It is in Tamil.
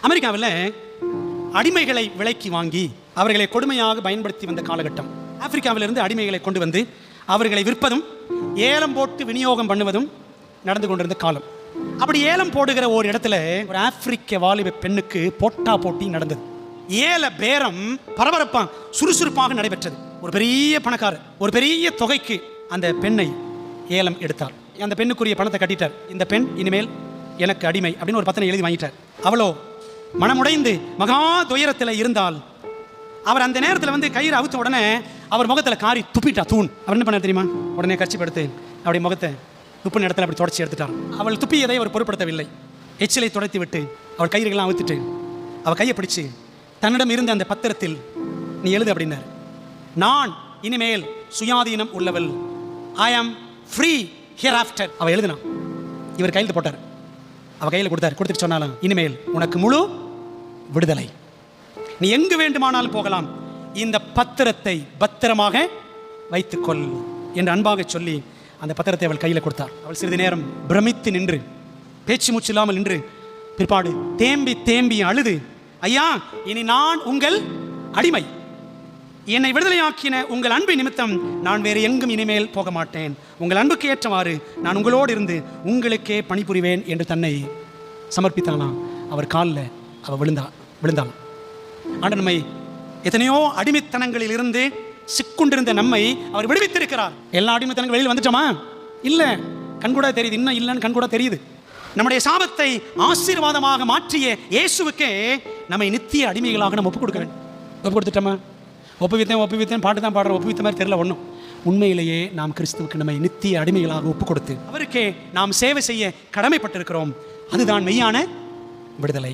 அமெரிக்காவில் அடிமைகளை விலைக்கு வாங்கி அவர்களை கொடுமையாக பயன்படுத்தி வந்த காலகட்டம். ஆப்பிரிக்காவிலிருந்து அடிமைகளை கொண்டு வந்து அவர்களை விற்பதும் ஏலம் போட்டு விநியோகம் பண்ணுவதும் நடந்து கொண்டிருந்த காலம். அப்படி ஏலம் போடுகிற ஒரு இடத்துல ஒரு ஆப்பிரிக்க வாலிப பெண்ணுக்கு போட்டா போட்டி நடந்தது. ஏல பேரம் பரபரப்பாக சுறுசுறுப்பாக நடைபெற்றது. ஒரு பெரிய பணக்காரர் ஒரு பெரிய தொகைக்கு அந்த பெண்ணை ஏலம் எடுத்தார். அந்த பெண்ணுக்குரிய பணத்தை கட்டிட்டார். இந்த பெண் இனிமேல் எனக்கு அடிமை அப்படின்னு ஒரு பத்திரம் எழுதி வாங்கிட்டார். அவளோ மனமுடைந்து மகா துயரத்தில் இருந்தால் அவர் அந்த நேரத்தில் வந்து கயிறு அவுத்த உடனே அவர் முகத்தில் காரி துப்பிட்டா தூண். அவர் என்ன பண்ண தெரியுமா? உடனே கட்சி படுத்து அப்படி முகத்தை துப்பு இடத்துல அப்படி தொடச்சி எடுத்துட்டார். அவள் துப்பியதை அவர் பொருட்படுத்தவில்லை. எச்சிலை துடைத்து விட்டு அவள் கயிறுகள்லாம் அவுத்துட்டு அவள் கையை பிடிச்சு தன்னிடம் இருந்த அந்த பத்திரத்தில் நீ எழுது அப்படின்னார். நான் இனிமேல் சுயாதீனம் உள்ளவள், ஐ ஆம் ஃப்ரீ ஹியர் ஆஃப்டர். அவள் எழுதினான். இவர் கையெழுத்து போட்டார். அவள் கையில் கொடுத்தார். கொடுத்துட்டு சொன்னாலும் இனிமேல் உனக்கு முழு விடுதலை, நீ எங்கு வேண்டுமானாலும் போகலாம், இந்த பத்திரத்தை பத்திரமாக வைத்துக்கொள் என்று அன்பாக சொல்லி அந்த பத்திரத்தை அவள் கையில் கொடுத்தார். அவள் சிறிது நேரம் பிரமித்து நின்று பேச்சு மூச்சு இல்லாமல் நின்று பிற்பாடு தேம்பி தேம்பி அழுது, ஐயா, இனி நான் உங்கள் அடிமை, என்னை விடுதலையாக்கின உங்கள் அன்பு நிமித்தம் நான் வேறு எங்கும் இனிமேல் போக மாட்டேன், உங்கள் அன்புக்கு ஏற்றவாறு நான் உங்களோடு இருந்து உங்களுக்கே பணிபுரிவேன் என்று தன்னை சமர்ப்பித்தானாம். அவர் காலில் அவள் விழுந்தாள். ஆண்டு நம்மை எத்தனையோ அடிமைத்தனங்களில் இருந்து சிக்குண்டிருந்த நம்மை அவர் விடுவித்திருக்கிறார். எல்லா அடிமைத்தனங்கள் வெளியில் வந்துட்டோமா? இல்லை, கண்கூட தெரியுது. இன்னும் இல்லைன்னு கண்கூட தெரியுது. நம்முடைய சாபத்தை ஆசீர்வாதமாக மாற்றிய இயேசுவுக்கே நம்மை நித்திய அடிமைகளாக நம்ம ஒப்பு கொடுக்க வேண்டும். ஒப்பு கொடுத்துட்டோமா? ஒப்புவித்தேன் பாட்டு தான் பாடுறோம். ஒப்புவித்த மாதிரி தெரியல ஒன்றும். உண்மையிலேயே நாம் கிறிஸ்துவுக்கு நம்மை நித்திய அடிமைகளாக ஒப்பு கொடுத்து அவருக்கே நாம் சேவை செய்ய கடமைப்பட்டிருக்கிறோம். அதுதான் மெய்யான விடுதலை.